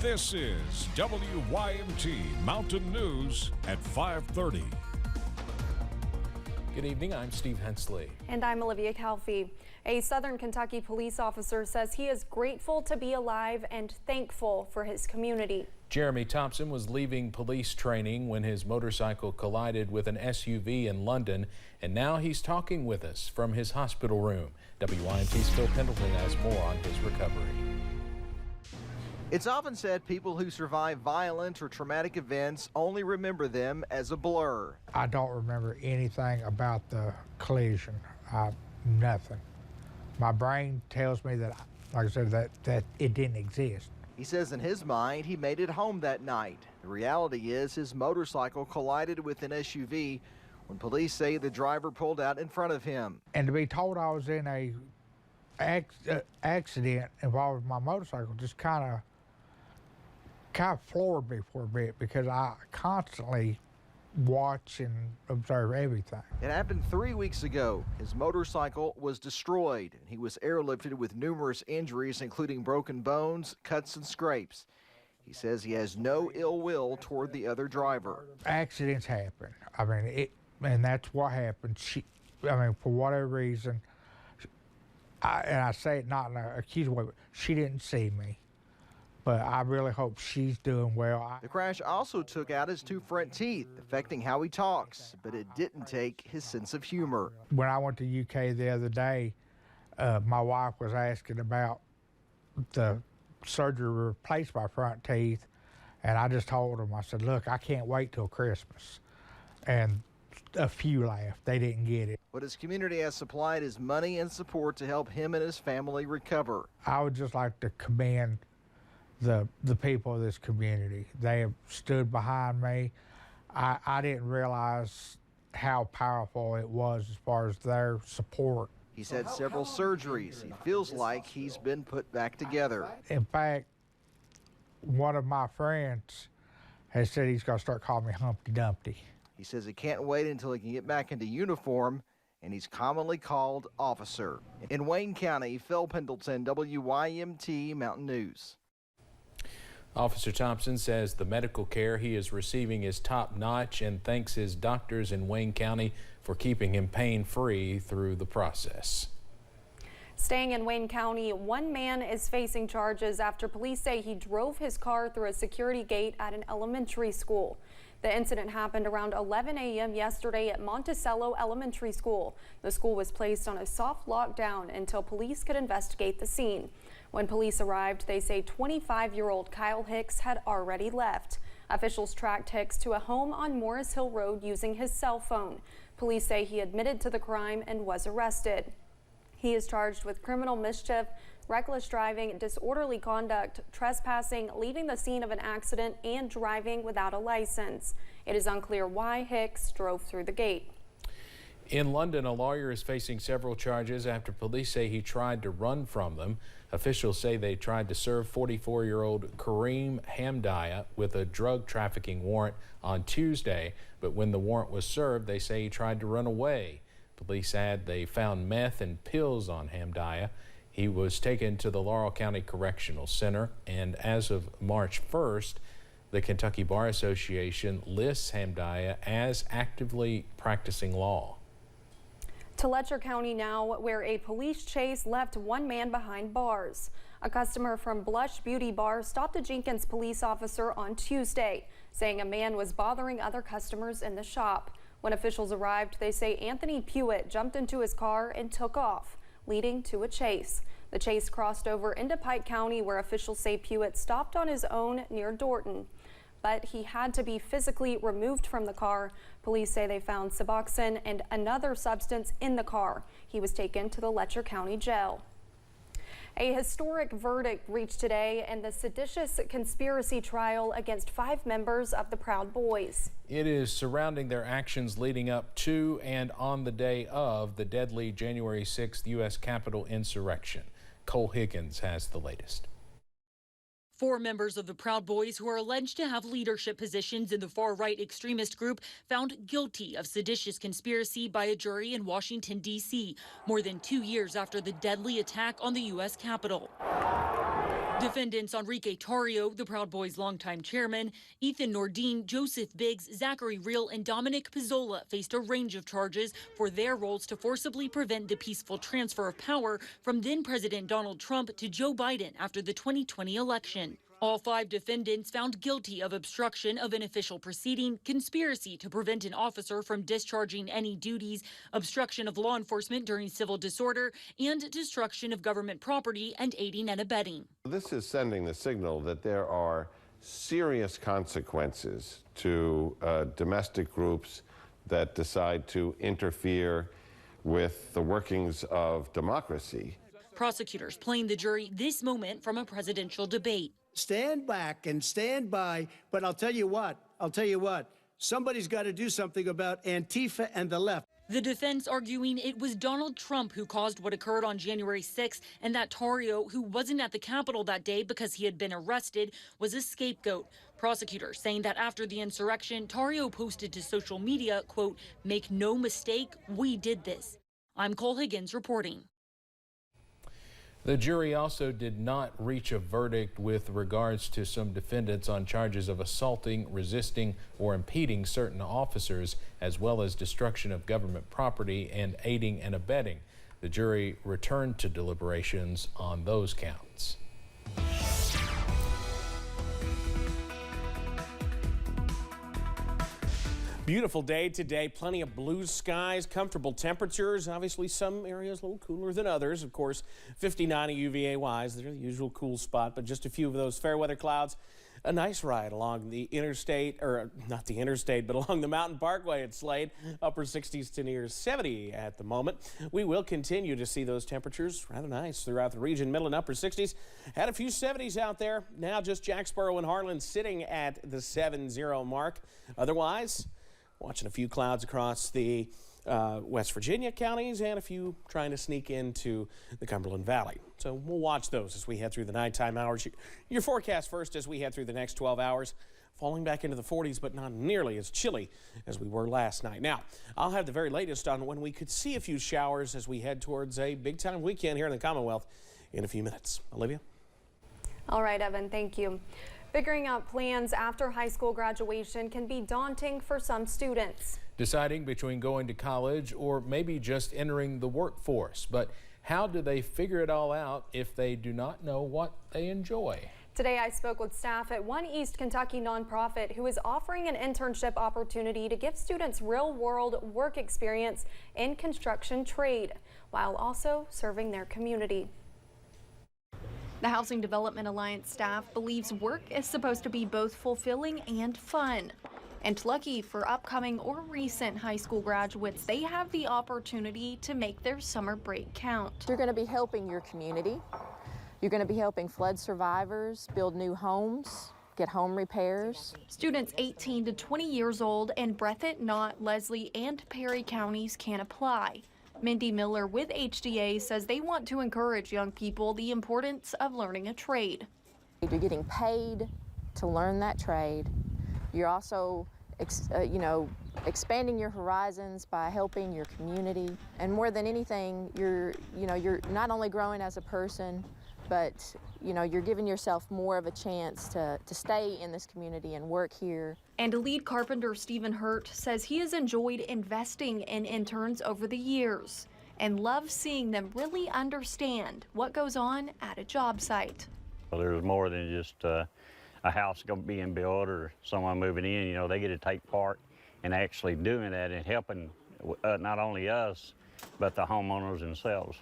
This is WYMT Mountain News at 5:30. Good evening, I'm Steve Hensley. And I'm Olivia Calfee. A Southern Kentucky police officer says he is grateful to be alive and thankful for his community. Jeremy Thompson was leaving police training when his motorcycle collided with an SUV in London, and now he's talking with us from his hospital room. WYMT's Phil Pendleton has more on his recovery. It's often said people who survive violent or traumatic events only remember them as a blur. I don't remember anything about the collision, nothing. My brain tells me that, like I said, that it didn't exist. He says in his mind he made it home that night. The reality is his motorcycle collided with an SUV when police say the driver pulled out in front of him. And to be told I was in a accident involving my motorcycle just kind of floored me for a bit, because I constantly watch and observe everything. It happened 3 weeks ago. His motorcycle was destroyed, and he was airlifted with numerous injuries, including broken bones, cuts, and scrapes. He says he has no ill will toward the other driver. Accidents happen. I mean, and that's what happened. For whatever reason, and I say it not in an accusing way, but she didn't see me. But I really hope she's doing well. The crash also took out his 2 front teeth, affecting how he talks, but it didn't take his sense of humor. When I went to UK the other day, my wife was asking about the surgery to replace my front teeth, and I just told them, I said, look, I can't wait till Christmas. And a few laughed. They didn't get it. What his community has supplied is money and support to help him and his family recover. I would just like to commend the people of this community. They have stood behind me. I didn't realize how powerful it was as far as their support. He's had several surgeries. He feels like he's been put back together. In fact, one of my friends has said he's going to start calling me Humpty Dumpty. He says he can't wait until he can get back into uniform, and he's commonly called Officer. In Wayne County, Phil Pendleton, WYMT Mountain News. Officer Thompson says the medical care he is receiving is top-notch and thanks his doctors in Wayne County for keeping him pain-free through the process. Staying in Wayne County, one man is facing charges after police say he drove his car through a security gate at an elementary school. The incident happened around 11 a.m. yesterday at Monticello Elementary School. The school was placed on a soft lockdown until police could investigate the scene. When police arrived, they say 25-year-old Kyle Hicks had already left. Officials tracked Hicks to a home on Morris Hill Road using his cell phone. Police say he admitted to the crime and was arrested. He is charged with criminal mischief, reckless driving, disorderly conduct, trespassing, leaving the scene of an accident, and driving without a license. It is unclear why Hicks drove through the gate. In London, a lawyer is facing several charges after police say he tried to run from them. Officials say they tried to serve 44-year-old Kareem Hamdiah with a drug trafficking warrant on Tuesday, but when the warrant was served, they say he tried to run away. Police add they found meth and pills on Hamdiah. He was taken to the Laurel County Correctional Center, and as of March 1st, the Kentucky Bar Association lists Hamdiah as actively practicing law. To Letcher County now, where a police chase left one man behind bars. A customer from Blush Beauty Bar stopped a Jenkins police officer on Tuesday, saying a man was bothering other customers in the shop. When officials arrived, they say Anthony Pewitt jumped into his car and took off, leading to a chase. The chase crossed over into Pike County, where officials say Pewitt stopped on his own near Dorton, but he had to be physically removed from the car. Police say they found Suboxone and another substance in the car. He was taken to the Letcher County Jail. A historic verdict reached today in the seditious conspiracy trial against 5 members of the Proud Boys. It is surrounding their actions leading up to and on the day of the deadly January 6th U.S. Capitol insurrection. Cole Higgins has the latest. 4 members of the Proud Boys who are alleged to have leadership positions in the far-right extremist group found guilty of seditious conspiracy by a jury in Washington, D.C., more than 2 years after the deadly attack on the U.S. Capitol. Defendants Enrique Tarrio, the Proud Boys' longtime chairman, Ethan Nordine, Joseph Biggs, Zachary Reel, and Dominic Pizzola faced a range of charges for their roles to forcibly prevent the peaceful transfer of power from then-President Donald Trump to Joe Biden after the 2020 election. All 5 defendants found guilty of obstruction of an official proceeding, conspiracy to prevent an officer from discharging any duties, obstruction of law enforcement during civil disorder, and destruction of government property and aiding and abetting. This is sending the signal that there are serious consequences to domestic groups that decide to interfere with the workings of democracy. Prosecutors playing the jury this moment from a presidential debate. Stand back and stand by, but I'll tell you what, somebody's got to do something about Antifa and the left. The defense arguing it was Donald Trump who caused what occurred on January 6th, and that Tarrio, who wasn't at the Capitol that day because he had been arrested, was a scapegoat. Prosecutors saying that after the insurrection, Tarrio posted to social media, quote, "Make no mistake, we did this." I'm Cole Higgins reporting. The jury also did not reach a verdict with regards to some defendants on charges of assaulting, resisting, or impeding certain officers, as well as destruction of government property and aiding and abetting. The jury returned to deliberations on those counts. Beautiful day today, plenty of blue skies, comfortable temperatures. Obviously, some areas a little cooler than others. Of course, 59 UVA-wise, they're the usual cool spot, but just a few of those fair weather clouds. A nice ride along the interstate, or not the interstate, but along the mountain parkway at Slade. Upper 60s to near 70 at the moment. We will continue to see those temperatures rather nice throughout the region. Middle and upper 60s. Had a few 70s out there. Now just Jacksboro and Harlan sitting at the 70 mark. Otherwise, watching a few clouds across the West Virginia counties and a few trying to sneak into the Cumberland Valley. So we'll watch those as we head through the nighttime hours. Your forecast first as we head through the next 12 hours. Falling back into the 40s, but not nearly as chilly as we were last night. Now, I'll have the very latest on when we could see a few showers as we head towards a big-time weekend here in the Commonwealth in a few minutes. Olivia? All right, Evan, thank you. Figuring out plans after high school graduation can be daunting for some students. Deciding between going to college or maybe just entering the workforce. But how do they figure it all out if they do not know what they enjoy? Today I spoke with staff at one East Kentucky nonprofit who is offering an internship opportunity to give students real-world work experience in construction trade while also serving their community. The Housing Development Alliance staff believes work is supposed to be both fulfilling and fun. And lucky for upcoming or recent high school graduates, they have the opportunity to make their summer break count. You're going to be helping your community. You're going to be helping flood survivors build new homes, get home repairs. Students 18 to 20 years old in Breathitt, Knott, Leslie, and Perry counties can apply. Mindy Miller with HDA says they want to encourage young people the importance of learning a trade. You're getting paid to learn that trade. You're also, expanding your horizons by helping your community. And more than anything, you're not only growing as a person, but you're giving yourself more of a chance to stay in this community and work here. And lead carpenter Stephen Hurt says he has enjoyed investing in interns over the years and loves seeing them really understand what goes on at a job site. Well, there's more than just a house being built or someone moving in. They get to take part in actually doing that and helping not only us, but the homeowners themselves.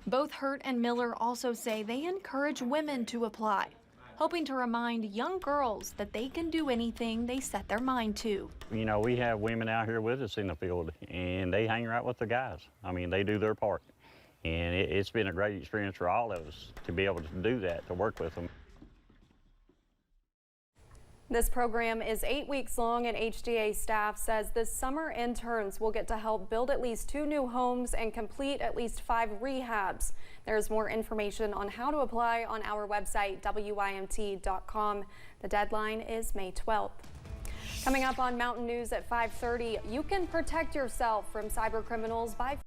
Both Hurt and Miller also say they encourage women to apply, hoping to remind young girls that they can do anything they set their mind to. We have women out here with us in the field, and they hang right with the guys. I mean, they do their part. And it's been a great experience for all of us to be able to do that, to work with them. This program is 8 weeks long, and HDA staff says this summer interns will get to help build at least 2 new homes and complete at least 5 rehabs. There's more information on how to apply on our website, WYMT.com. The deadline is May 12th. Coming up on Mountain News at 5:30, you can protect yourself from cyber criminals by